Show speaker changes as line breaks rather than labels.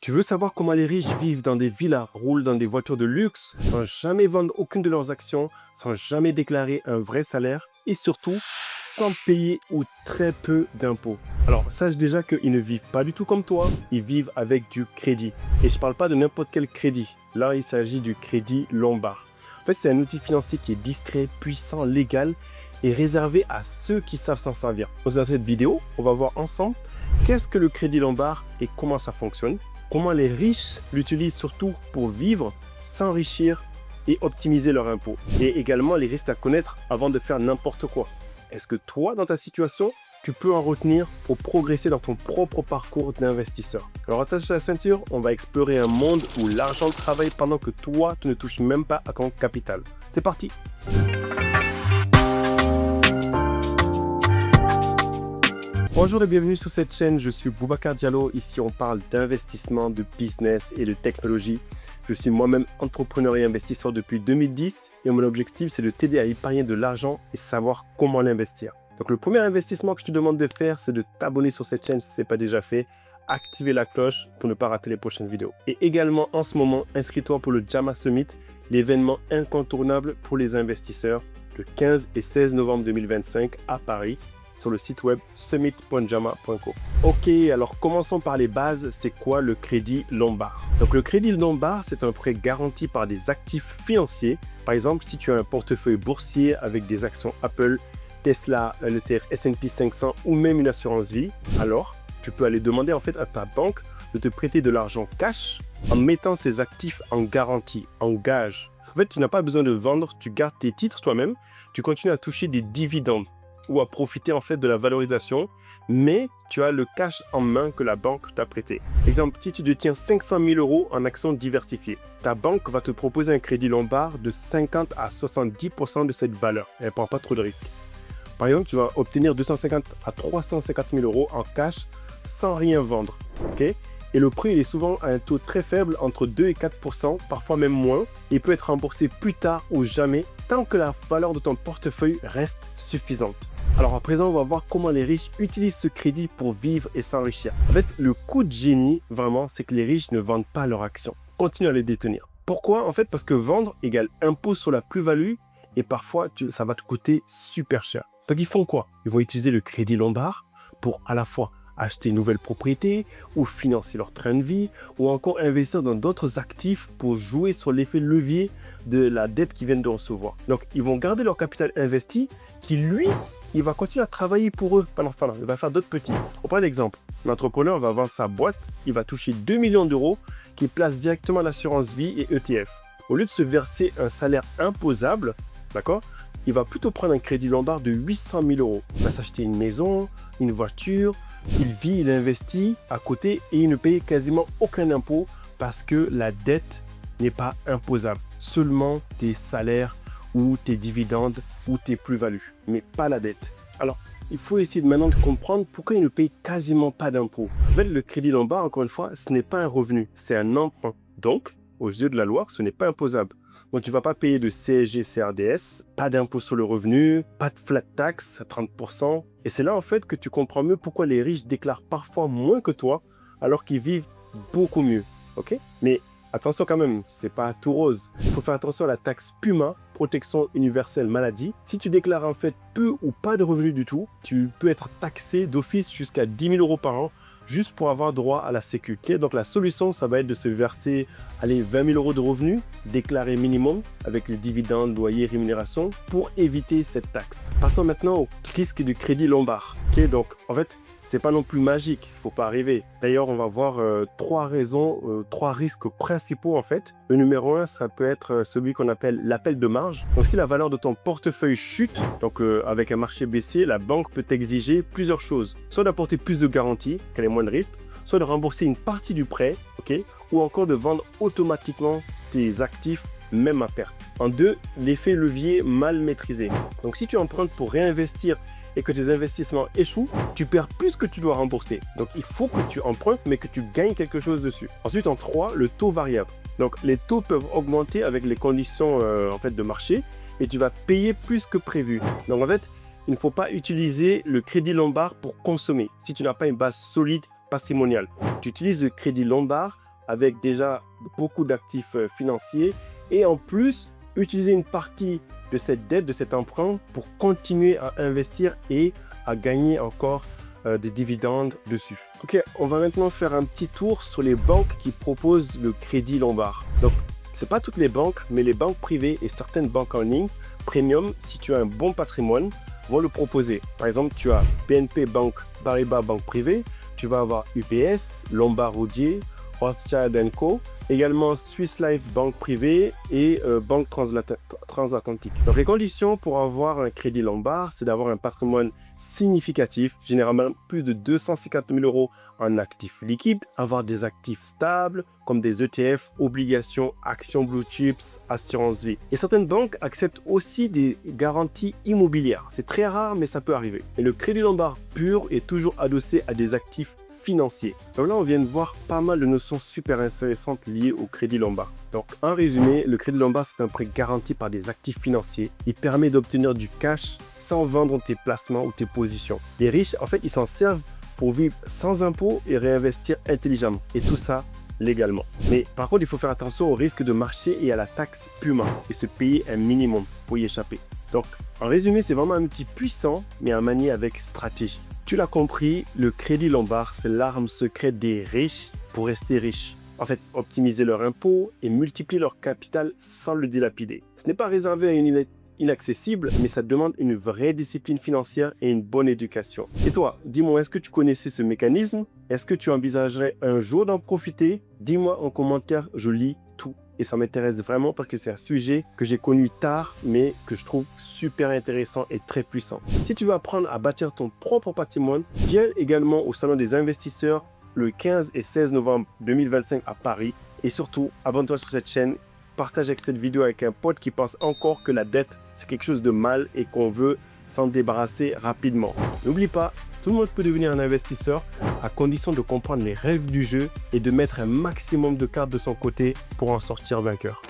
Tu veux savoir comment les riches vivent dans des villas, roulent dans des voitures de luxe, sans jamais vendre aucune de leurs actions, sans jamais déclarer un vrai salaire et surtout sans payer ou très peu d'impôts. Alors sache déjà qu'ils ne vivent pas du tout comme toi, ils vivent avec du crédit. Et je ne parle pas de n'importe quel crédit, là il s'agit du crédit Lombard. En fait c'est un outil financier qui est discret, puissant, légal et réservé à ceux qui savent s'en servir. Donc, dans cette vidéo, on va voir ensemble qu'est-ce que le crédit Lombard et comment ça fonctionne. Comment les riches l'utilisent surtout pour vivre, s'enrichir et optimiser leurs impôts. Et également les risques à connaître avant de faire n'importe quoi. Est-ce que toi, dans ta situation, tu peux en retenir pour progresser dans ton propre parcours d'investisseur? Alors attache la ceinture, on va explorer un monde où l'argent travaille pendant que toi, tu ne touches même pas à ton capital. C'est parti! Bonjour et bienvenue sur cette chaîne, je suis Boubacar Diallo. Ici on parle d'investissement, de business et de technologie. Je suis moi-même entrepreneur et investisseur depuis 2010 et mon objectif c'est de t'aider à épargner de l'argent et savoir comment l'investir. Donc le premier investissement que je te demande de faire c'est de t'abonner sur cette chaîne si ce n'est pas déjà fait, activer la cloche pour ne pas rater les prochaines vidéos. Et également en ce moment, inscris-toi pour le JAMA Summit, l'événement incontournable pour les investisseurs, le 15 et 16 novembre 2025 à Paris, sur le site web summit.jama.co. Ok, alors commençons par les bases. C'est quoi le crédit Lombard? Donc le crédit Lombard, c'est un prêt garanti par des actifs financiers. Par exemple, si tu as un portefeuille boursier avec des actions Apple, Tesla, un ETF S&P 500 ou même une assurance vie, alors tu peux aller demander en fait à ta banque de te prêter de l'argent cash en mettant ces actifs en garantie, en gage. En fait, tu n'as pas besoin de vendre, tu gardes tes titres toi-même, tu continues à toucher des dividendes ou à profiter en fait de la valorisation, mais tu as le cash en main que la banque t'a prêté. Exemple, si tu détiens 500 000 € en actions diversifiées, ta banque va te proposer un crédit Lombard de 50 à 70% de cette valeur. Elle ne prend pas trop de risques. Par exemple, tu vas obtenir 250 à 350 000 € en cash sans rien vendre. Okay? Et le prêt il est souvent à un taux très faible, entre 2 et 4%, parfois même moins, et peut être remboursé plus tard ou jamais, tant que la valeur de ton portefeuille reste suffisante. Alors à présent, on va voir comment les riches utilisent ce crédit pour vivre et s'enrichir. En fait, le coup de génie, vraiment, c'est que les riches ne vendent pas leurs actions. Continue à les détenir. Pourquoi? En fait, parce que vendre égale impôt sur la plus-value et parfois, ça va te coûter super cher. Donc ils font quoi? Ils vont utiliser le crédit Lombard pour à la fois acheter une nouvelle propriété ou financer leur train de vie ou encore investir dans d'autres actifs pour jouer sur l'effet levier de la dette qu'ils viennent de recevoir. Donc, ils vont garder leur capital investi qui, lui, il va continuer à travailler pour eux pendant ce temps-là. Il va faire d'autres petits. On prend l'exemple. L'entrepreneur va vendre sa boîte, il va toucher 2 millions d'euros qu'il place directement à l'assurance vie et ETF. Au lieu de se verser un salaire imposable, d'accord, il va plutôt prendre un crédit Lombard de 800 000 €. Il va s'acheter une maison, une voiture, il vit, il investit à côté et il ne paye quasiment aucun impôt parce que la dette n'est pas imposable. Seulement tes salaires ou tes dividendes ou tes plus-values, mais pas la dette. Alors, il faut essayer maintenant de comprendre pourquoi il ne paye quasiment pas d'impôts. En fait, le crédit Lombard, encore une fois, ce n'est pas un revenu, c'est un emprunt. Donc, aux yeux de la loi, ce n'est pas imposable. Donc, tu ne vas pas payer de CSG, CRDS, pas d'impôt sur le revenu, pas de flat tax à 30%. Et c'est là, en fait, que tu comprends mieux pourquoi les riches déclarent parfois moins que toi, alors qu'ils vivent beaucoup mieux. Ok? Mais attention quand même, c'est pas tout rose. Il faut faire attention à la taxe PUMA, protection universelle maladie. Si tu déclares en fait peu ou pas de revenus du tout, tu peux être taxé d'office jusqu'à 10 000 € par an, juste pour avoir droit à la sécurité. Donc la solution, ça va être de se verser 20 000 € de revenus, déclarés minimum, avec les dividendes, loyers, rémunération, pour éviter cette taxe. Passons maintenant au risque du crédit Lombard. Okay, donc en fait, c'est pas non plus magique, il faut pas arriver. D'ailleurs, on va voir trois risques principaux en fait. Le numéro 1, ça peut être celui qu'on appelle l'appel de marge. Donc si la valeur de ton portefeuille chute, donc avec un marché baissier, la banque peut exiger plusieurs choses. Soit d'apporter plus de garanties, qu'elle ait moins de risques, soit de rembourser une partie du prêt, ok, ou encore de vendre automatiquement tes actifs même à perte. En 2, l'effet levier mal maîtrisé. Donc si tu empruntes pour réinvestir et que tes investissements échouent, tu perds plus que tu dois rembourser. Donc il faut que tu empruntes mais que tu gagnes quelque chose dessus. Ensuite en 3, le taux variable. Donc les taux peuvent augmenter avec les conditions en fait de marché et tu vas payer plus que prévu. Donc en fait, il ne faut pas utiliser le crédit Lombard pour consommer si tu n'as pas une base solide patrimoniale. Tu utilises le crédit Lombard avec déjà beaucoup d'actifs financiers et en plus utiliser une partie de cette dette, de cet emprunt pour continuer à investir et à gagner encore des dividendes dessus. Ok, on va maintenant faire un petit tour sur les banques qui proposent le crédit lombard. Donc, c'est pas toutes les banques, mais les banques privées et certaines banques en ligne premium, si tu as un bon patrimoine, vont le proposer. Par exemple, tu as BNP Banque Paribas Banque Privée, tu vas avoir UBS, Lombard Odier, Rothschild & Co, également Swiss Life Banque Privée et Banque Transatlantique. Donc les conditions pour avoir un crédit lombard, c'est d'avoir un patrimoine significatif, généralement plus de 250 000 € en actifs liquides, avoir des actifs stables comme des ETF, obligations, actions blue chips, assurance vie. Et certaines banques acceptent aussi des garanties immobilières. C'est très rare, mais ça peut arriver. Et le crédit lombard pur est toujours adossé à des actifs financiers. Donc là, on vient de voir pas mal de notions super intéressantes liées au crédit lombard. Donc, en résumé, le crédit lombard, c'est un prêt garanti par des actifs financiers. Il permet d'obtenir du cash sans vendre tes placements ou tes positions. Les riches, en fait, ils s'en servent pour vivre sans impôts et réinvestir intelligemment. Et tout ça légalement. Mais par contre, il faut faire attention au risque de marché et à la taxe PUMA et se payer un minimum pour y échapper. Donc, en résumé, c'est vraiment un outil puissant, mais à manier avec stratégie. Tu l'as compris, le crédit lombard, c'est l'arme secrète des riches pour rester riches. En fait, optimiser leur impôt et multiplier leur capital sans le dilapider. Ce n'est pas réservé à une élite inaccessible, mais ça demande une vraie discipline financière et une bonne éducation. Et toi, dis-moi, est-ce que tu connaissais ce mécanisme? Est-ce que tu envisagerais un jour d'en profiter? Dis-moi en commentaire, je lis tout. Et ça m'intéresse vraiment parce que c'est un sujet que j'ai connu tard, mais que je trouve super intéressant et très puissant. Si tu veux apprendre à bâtir ton propre patrimoine, viens également au Salon des investisseurs le 15 et 16 novembre 2025 à Paris. Et surtout, abonne-toi sur cette chaîne, partage cette vidéo avec un pote qui pense encore que la dette, c'est quelque chose de mal et qu'on veut s'en débarrasser rapidement. N'oublie pas, tout le monde peut devenir un investisseur à condition de comprendre les règles du jeu et de mettre un maximum de cartes de son côté pour en sortir vainqueur.